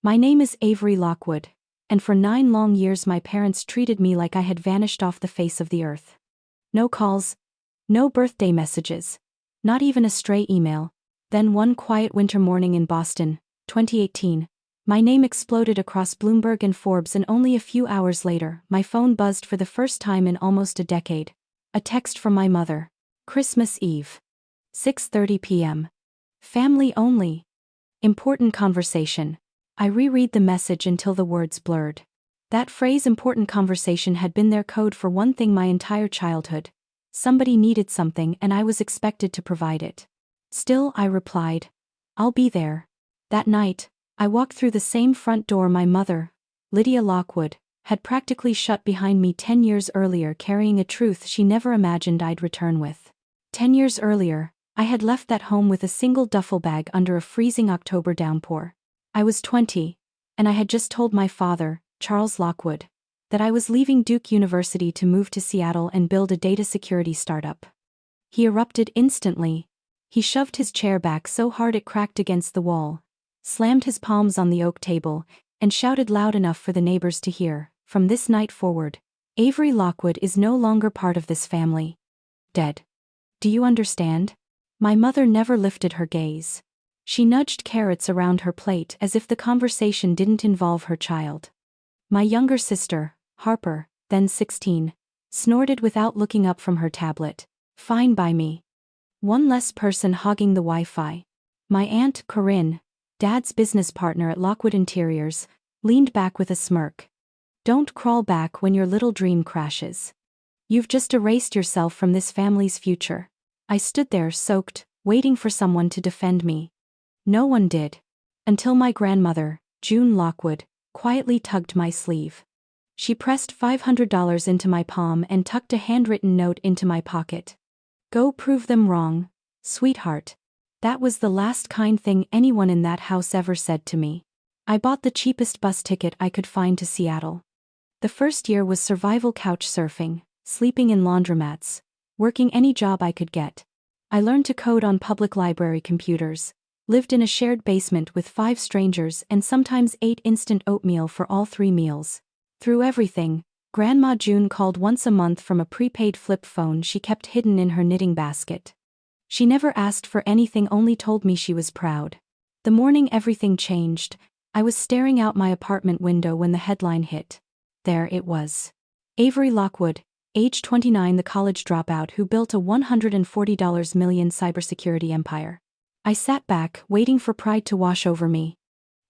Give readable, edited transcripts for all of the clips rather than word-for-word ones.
My name is Avery Lockwood, and for 9 long years my parents treated me like I had vanished off the face of the earth. No calls, no birthday messages, not even a stray email. Then one quiet winter morning in Boston, 2018, my name exploded across Bloomberg and Forbes, and only a few hours later, my phone buzzed for the first time in almost a decade. A text from my mother. Christmas Eve. 6:30 p.m. Family only. Important conversation. I reread the message until the words blurred. That phrase, important conversation, had been their code for one thing my entire childhood. Somebody needed something and I was expected to provide it. Still, I replied, I'll be there. That night, I walked through the same front door my mother, Lydia Lockwood, had practically shut behind me 10 years earlier, carrying a truth she never imagined I'd return with. 10 years earlier, I had left that home with a single duffel bag under a freezing October downpour. I was 20, and I had just told my father, Charles Lockwood, that I was leaving Duke University to move to Seattle and build a data security startup. He erupted instantly. He shoved his chair back so hard it cracked against the wall, slammed his palms on the oak table, and shouted loud enough for the neighbors to hear, from this night forward, Avery Lockwood is no longer part of this family. Dead. Do you understand? My mother never lifted her gaze. She nudged carrots around her plate as if the conversation didn't involve her child. My younger sister, Harper, then 16, snorted without looking up from her tablet. Fine by me. One less person hogging the Wi-Fi. My aunt, Corinne, Dad's business partner at Lockwood Interiors, leaned back with a smirk. Don't crawl back when your little dream crashes. You've just erased yourself from this family's future. I stood there soaked, waiting for someone to defend me. No one did. Until my grandmother, June Lockwood, quietly tugged my sleeve. She pressed $500 into my palm and tucked a handwritten note into my pocket. Go prove them wrong, sweetheart. That was the last kind thing anyone in that house ever said to me. I bought the cheapest bus ticket I could find to Seattle. The first year was survival couch surfing, sleeping in laundromats, working any job I could get. I learned to code on public library computers, lived in a shared basement with 5 strangers, and sometimes ate instant oatmeal for all 3 meals. Through everything, Grandma June called once a month from a prepaid flip phone she kept hidden in her knitting basket. She never asked for anything, only told me she was proud. The morning everything changed, I was staring out my apartment window when the headline hit. There it was. Avery Lockwood, age 29, the college dropout who built a $140 million cybersecurity empire. I sat back, waiting for pride to wash over me.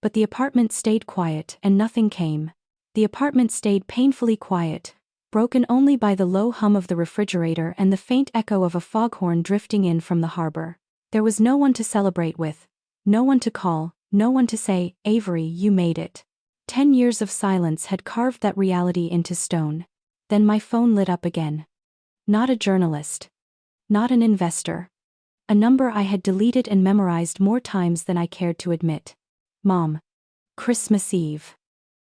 But the apartment stayed quiet and nothing came. The apartment stayed painfully quiet, broken only by the low hum of the refrigerator and the faint echo of a foghorn drifting in from the harbor. There was no one to celebrate with, no one to call, no one to say, Avery, you made it. 10 years of silence had carved that reality into stone. Then my phone lit up again. Not a journalist. Not an investor. A number I had deleted and memorized more times than I cared to admit. Mom. Christmas Eve.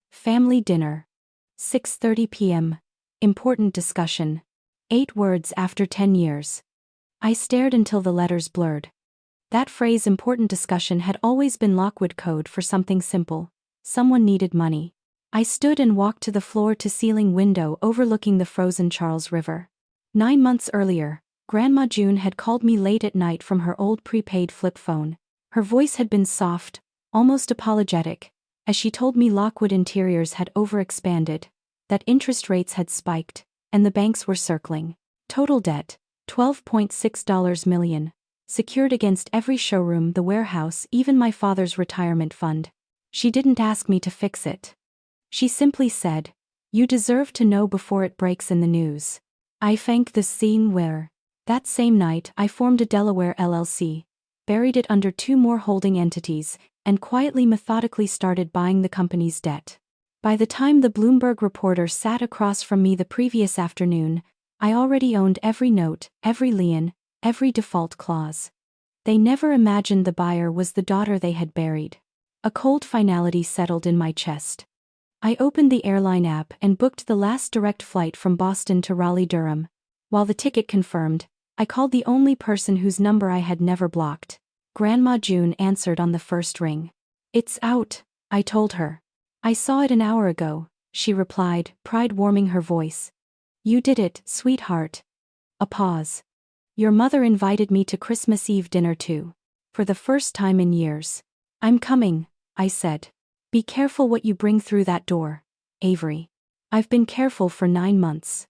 Family dinner. 6:30 p.m. Important discussion. 8 words after 10 years. I stared until the letters blurred. That phrase, important discussion, had always been Lockwood code for something simple. Someone needed money. I stood and walked to the floor-to-ceiling window overlooking the frozen Charles River. 9 months earlier, Grandma June had called me late at night from her old prepaid flip phone. Her voice had been soft, almost apologetic, as she told me Lockwood Interiors had overexpanded, that interest rates had spiked, and the banks were circling. Total debt, $12.6 million, secured against every showroom, the warehouse, even my father's retirement fund. She didn't ask me to fix it. She simply said, you deserve to know before it breaks in the news. I thank the scene where. That same night I formed a Delaware LLC, buried it under 2 more holding entities, and quietly methodically started buying the company's debt. By the time the Bloomberg reporter sat across from me the previous afternoon, I already owned every note, every lien, every default clause. They never imagined the buyer was the daughter they had buried. A cold finality settled in my chest. I opened the airline app and booked the last direct flight from Boston to Raleigh-Durham. While the ticket confirmed, I called the only person whose number I had never blocked. Grandma June answered on the first ring. It's out, I told her. I saw it an hour ago, she replied, pride warming her voice. You did it, sweetheart. A pause. Your mother invited me to Christmas Eve dinner too. For the first time in years. I'm coming, I said. Be careful what you bring through that door, Avery. I've been careful for 9 months.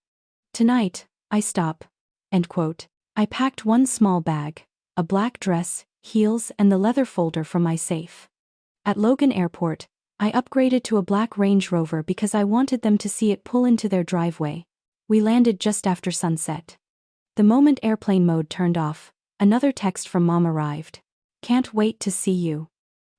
Tonight, I stop. End quote. I packed one small bag, a black dress, heels and the leather folder from my safe. At Logan Airport, I upgraded to a black Range Rover because I wanted them to see it pull into their driveway. We landed just after sunset. The moment airplane mode turned off, another text from Mom arrived. Can't wait to see you.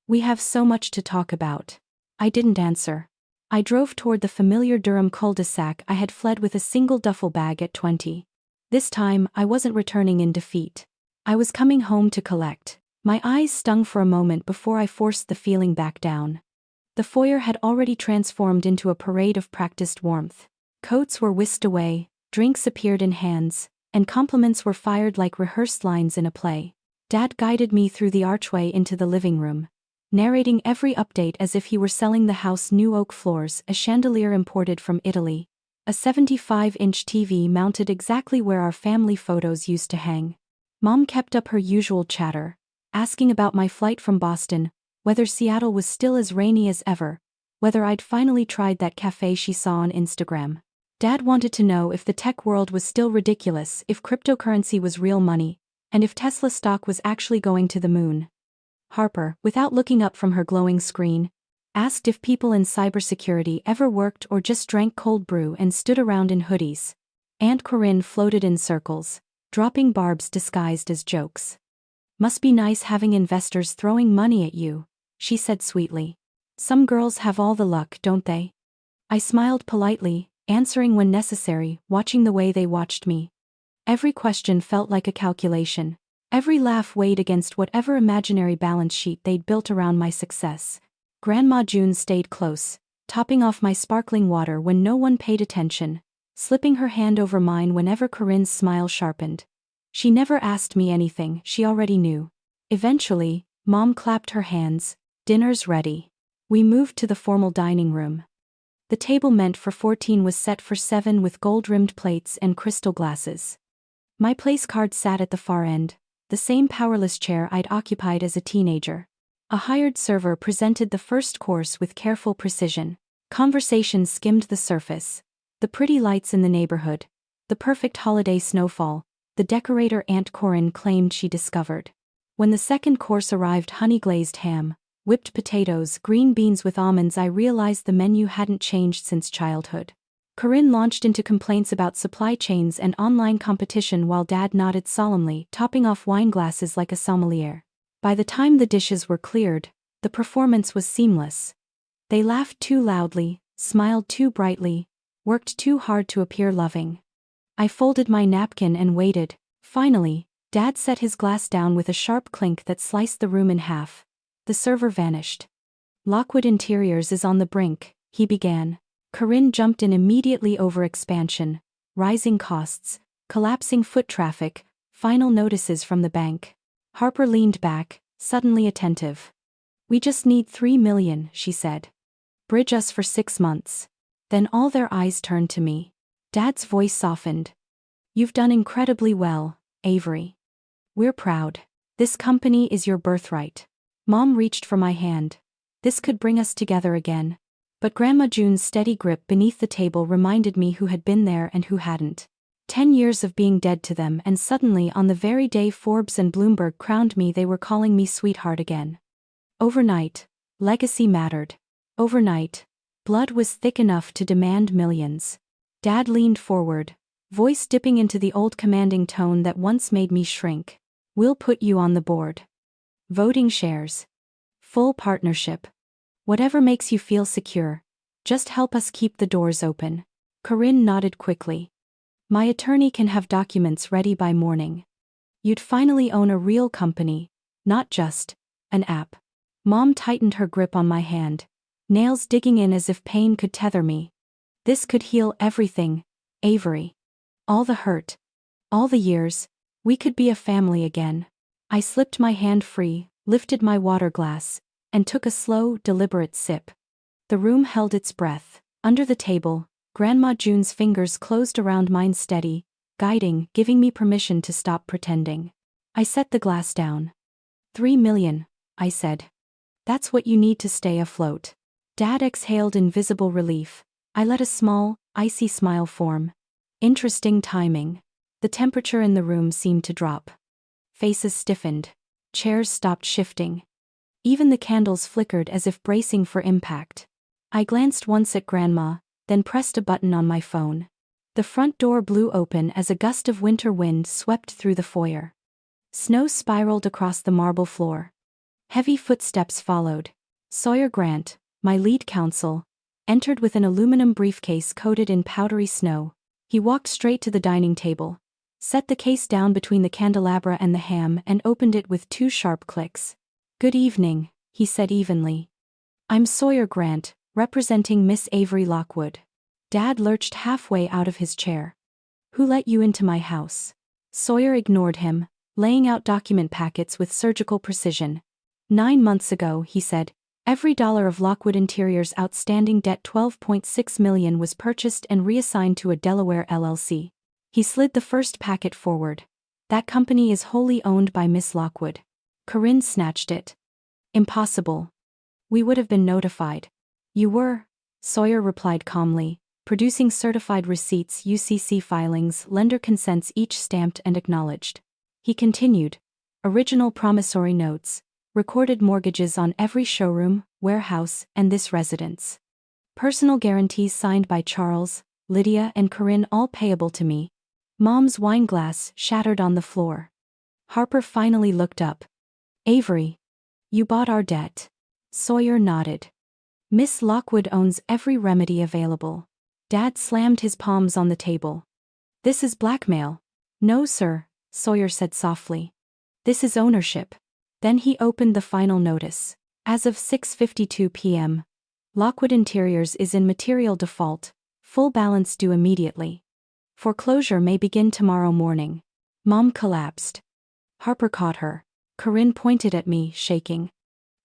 We have so much to talk about. I didn't answer. I drove toward the familiar Durham cul-de-sac I had fled with a single duffel bag at 20. This time, I wasn't returning in defeat. I was coming home to collect. My eyes stung for a moment before I forced the feeling back down. The foyer had already transformed into a parade of practiced warmth. Coats were whisked away, drinks appeared in hands, and compliments were fired like rehearsed lines in a play. Dad guided me through the archway into the living room, narrating every update as if he were selling the house new oak floors, a chandelier imported from Italy, a 75-inch TV mounted exactly where our family photos used to hang. Mom kept up her usual chatter, asking about my flight from Boston, whether Seattle was still as rainy as ever, whether I'd finally tried that cafe she saw on Instagram. Dad wanted to know if the tech world was still ridiculous, if cryptocurrency was real money, and if Tesla stock was actually going to the moon. Harper, without looking up from her glowing screen, asked if people in cybersecurity ever worked or just drank cold brew and stood around in hoodies. Aunt Corinne floated in circles, dropping barbs disguised as jokes. Must be nice having investors throwing money at you, she said sweetly. Some girls have all the luck, don't they? I smiled politely, answering when necessary, watching the way they watched me. Every question felt like a calculation. Every laugh weighed against whatever imaginary balance sheet they'd built around my success. Grandma June stayed close, topping off my sparkling water when no one paid attention, slipping her hand over mine whenever Corinne's smile sharpened. She never asked me anything she already knew. Eventually, Mom clapped her hands. Dinner's ready. We moved to the formal dining room. The table meant for 14 was set for 7 with gold-rimmed plates and crystal glasses. My place card sat at the far end, the same powerless chair I'd occupied as a teenager. A hired server presented the first course with careful precision. Conversation skimmed the surface. The pretty lights in the neighborhood. The perfect holiday snowfall. The decorator Aunt Corinne claimed she discovered. When the second course arrived, honey-glazed ham, whipped potatoes, green beans with almonds, I realized the menu hadn't changed since childhood. Corinne launched into complaints about supply chains and online competition while Dad nodded solemnly, topping off wine glasses like a sommelier. By the time the dishes were cleared, the performance was seamless. They laughed too loudly, smiled too brightly, worked too hard to appear loving. I folded my napkin and waited. Finally, Dad set his glass down with a sharp clink that sliced the room in half. The server vanished. Lockwood Interiors is on the brink, he began. Corinne jumped in immediately. Overexpansion, rising costs, collapsing foot traffic, final notices from the bank. Harper leaned back, suddenly attentive. We just need $3 million, she said. Bridge us for 6 months. Then all their eyes turned to me. Dad's voice softened. You've done incredibly well, Avery. We're proud. This company is your birthright. Mom reached for my hand. This could bring us together again. But Grandma June's steady grip beneath the table reminded me who had been there and who hadn't. 10 years of being dead to them, and suddenly on the very day Forbes and Bloomberg crowned me, they were calling me sweetheart again. Overnight, legacy mattered. Overnight, blood was thick enough to demand millions. Dad leaned forward, voice dipping into the old commanding tone that once made me shrink. We'll put you on the board. Voting shares. Full partnership. Whatever makes you feel secure. Just help us keep the doors open. Corinne nodded quickly. My attorney can have documents ready by morning. You'd finally own a real company, not just an app. Mom tightened her grip on my hand, nails digging in as if pain could tether me. This could heal everything, Avery. All the hurt. All the years. We could be a family again. I slipped my hand free, lifted my water glass, and took a slow, deliberate sip. The room held its breath. Under the table, Grandma June's fingers closed around mine steady, guiding, giving me permission to stop pretending. I set the glass down. 3 million, I said. That's what you need to stay afloat. Dad exhaled in visible relief. I let a small, icy smile form. Interesting timing. The temperature in the room seemed to drop. Faces stiffened. Chairs stopped shifting. Even the candles flickered as if bracing for impact. I glanced once at Grandma, then pressed a button on my phone. The front door blew open as a gust of winter wind swept through the foyer. Snow spiraled across the marble floor. Heavy footsteps followed. Sawyer Grant, my lead counsel, entered with an aluminum briefcase coated in powdery snow. He walked straight to the dining table, set the case down between the candelabra and the ham, and opened it with 2 sharp clicks. "Good evening," he said evenly. "I'm Sawyer Grant, representing Miss Avery Lockwood." Dad lurched halfway out of his chair. "Who let you into my house?" Sawyer ignored him, laying out document packets with surgical precision. 9 months ago, he said, every dollar of Lockwood Interior's outstanding debt, $12.6 million, was purchased and reassigned to a Delaware LLC. He slid the first packet forward. "That company is wholly owned by Miss Lockwood." Corinne snatched it. "Impossible. We would have been notified." "You were," Sawyer replied calmly, producing certified receipts, UCC filings, lender consents, each stamped and acknowledged. He continued, "Original promissory notes, recorded mortgages on every showroom, warehouse, and this residence. Personal guarantees signed by Charles, Lydia, and Corinne, all payable to me." Mom's wine glass shattered on the floor. Harper finally looked up. "Avery, you bought our debt." Sawyer nodded. "Miss Lockwood owns every remedy available." Dad slammed his palms on the table. "This is blackmail." "No, sir," Sawyer said softly. "This is ownership." Then he opened the final notice. "As of 6:52 p.m., Lockwood Interiors is in material default, full balance due immediately. Foreclosure may begin tomorrow morning." Mom collapsed. Harper caught her. Corinne pointed at me, shaking.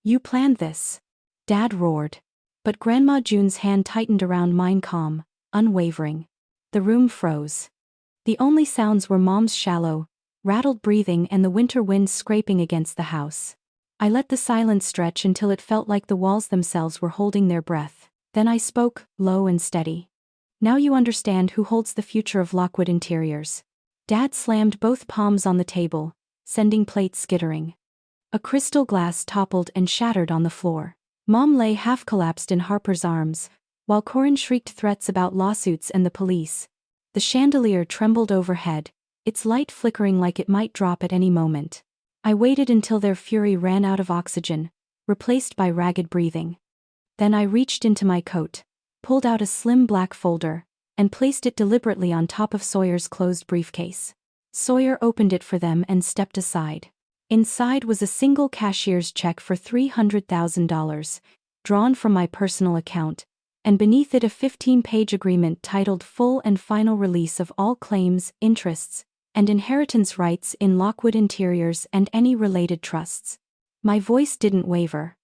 "You planned this?" Dad roared. But Grandma June's hand tightened around mine, calm, unwavering. The room froze. The only sounds were Mom's shallow, rattled breathing and the winter wind scraping against the house. I let the silence stretch until it felt like the walls themselves were holding their breath. Then I spoke, low and steady. "Now you understand who holds the future of Lockwood Interiors." Dad slammed both palms on the table, sending plates skittering. A crystal glass toppled and shattered on the floor. Mom lay half-collapsed in Harper's arms, while Corinne shrieked threats about lawsuits and the police. The chandelier trembled overhead, its light flickering like it might drop at any moment. I waited until their fury ran out of oxygen, replaced by ragged breathing. Then I reached into my coat, pulled out a slim black folder, and placed it deliberately on top of Sawyer's closed briefcase. Sawyer opened it for them and stepped aside. Inside was a single cashier's check for $300,000, drawn from my personal account, and beneath it a 15-page agreement titled "Full and Final Release of All Claims, Interests, and Inheritance Rights in Lockwood Interiors and Any Related Trusts." My voice didn't waver.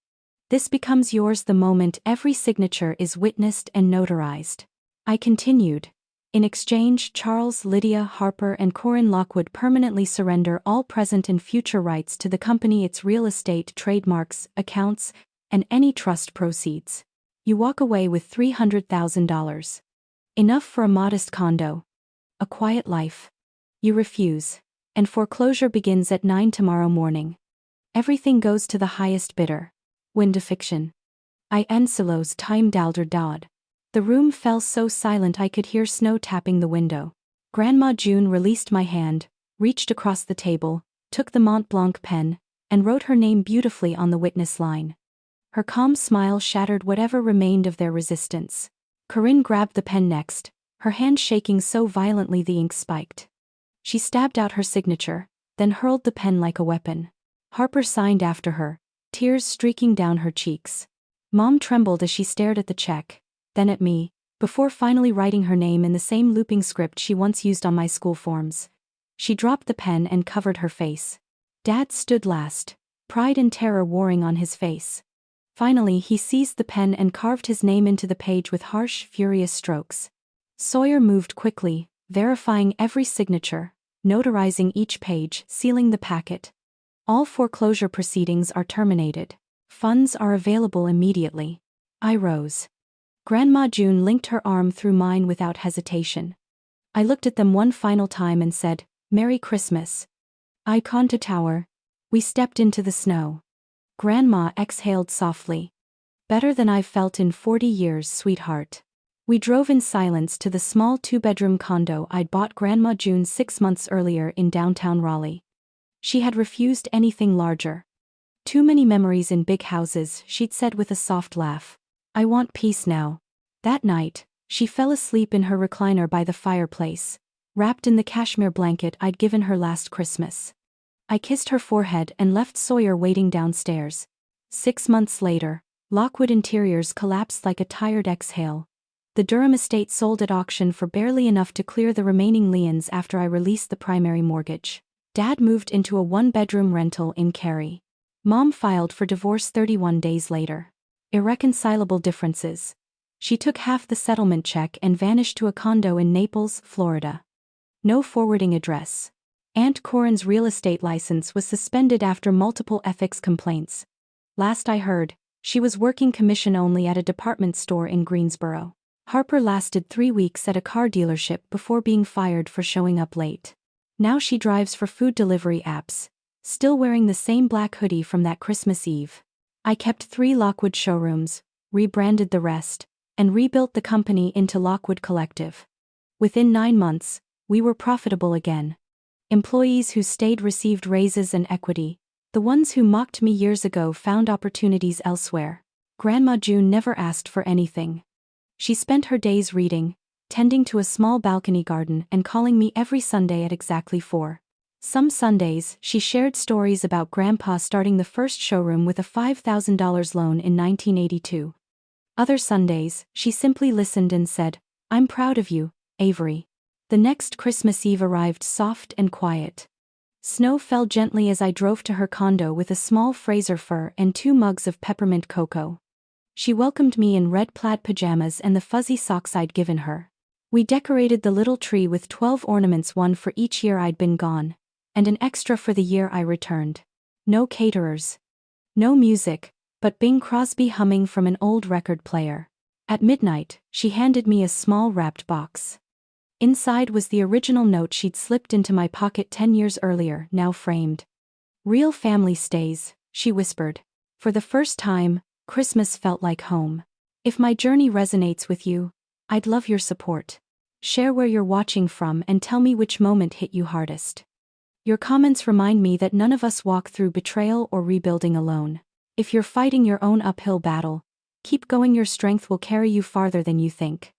"This becomes yours the moment every signature is witnessed and notarized." I continued. "In exchange, Charles, Lydia, Harper, and Corinne Lockwood permanently surrender all present and future rights to the company, its real estate, trademarks, accounts, and any trust proceeds. You walk away with $300,000. Enough for a modest condo. A quiet life. You refuse, and foreclosure begins at 9 tomorrow morning. Everything goes to the highest bidder." Wind fiction. I Anselo's time dalder dod. The room fell so silent I could hear snow tapping the window. Grandma June released my hand, reached across the table, took the Mont Blanc pen, and wrote her name beautifully on the witness line. Her calm smile shattered whatever remained of their resistance. Corinne grabbed the pen next, her hand shaking so violently the ink spiked. She stabbed out her signature, then hurled the pen like a weapon. Harper signed after her, tears streaking down her cheeks. Mom trembled as she stared at the check, then at me, before finally writing her name in the same looping script she once used on my school forms. She dropped the pen and covered her face. Dad stood last, pride and terror warring on his face. Finally, he seized the pen and carved his name into the page with harsh, furious strokes. Sawyer moved quickly, verifying every signature, notarizing each page, sealing the packet. All foreclosure proceedings are terminated. Funds are available immediately. I rose. Grandma June linked her arm through mine without hesitation. I looked at them one final time and said, "Merry Christmas." Icon to tower. We stepped into the snow. Grandma exhaled softly. "Better than I've felt in 40 years, sweetheart." We drove in silence to the small 2-bedroom condo I'd bought Grandma June 6 months earlier in downtown Raleigh. She had refused anything larger. "Too many memories in big houses," she'd said with a soft laugh. "I want peace now." That night, she fell asleep in her recliner by the fireplace, wrapped in the cashmere blanket I'd given her last Christmas. I kissed her forehead and left Sawyer waiting downstairs. 6 months later, Lockwood Interiors collapsed like a tired exhale. The Durham estate sold at auction for barely enough to clear the remaining liens after I released the primary mortgage. Dad moved into a 1-bedroom rental in Cary. Mom filed for divorce 31 days later. Irreconcilable differences. She took half the settlement check and vanished to a condo in Naples, Florida. No forwarding address. Aunt Corin's real estate license was suspended after multiple ethics complaints. Last I heard, she was working commission only at a department store in Greensboro. Harper lasted 3 weeks at a car dealership before being fired for showing up late. Now she drives for food delivery apps, still wearing the same black hoodie from that Christmas Eve. I kept 3 Lockwood showrooms, rebranded the rest, and rebuilt the company into Lockwood Collective. Within 9 months, we were profitable again. Employees who stayed received raises and equity. The ones who mocked me years ago found opportunities elsewhere. Grandma June never asked for anything. She spent her days reading, tending to a small balcony garden, and calling me every Sunday at exactly 4. Some Sundays, she shared stories about Grandpa starting the first showroom with a $5,000 loan in 1982. Other Sundays, she simply listened and said, "I'm proud of you, Avery." The next Christmas Eve arrived soft and quiet. Snow fell gently as I drove to her condo with a small Fraser fir and 2 mugs of peppermint cocoa. She welcomed me in red plaid pajamas and the fuzzy socks I'd given her. We decorated the little tree with 12 ornaments, one for each year I'd been gone, and an extra for the year I returned. No caterers. No music, but Bing Crosby humming from an old record player. At midnight, she handed me a small wrapped box. Inside was the original note she'd slipped into my pocket 10 years earlier, now framed. "Real family stays," she whispered. "For the first time, Christmas felt like home. If my journey resonates with you, I'd love your support. Share where you're watching from and tell me which moment hit you hardest. Your comments remind me that none of us walk through betrayal or rebuilding alone. If you're fighting your own uphill battle, keep going. Your strength will carry you farther than you think."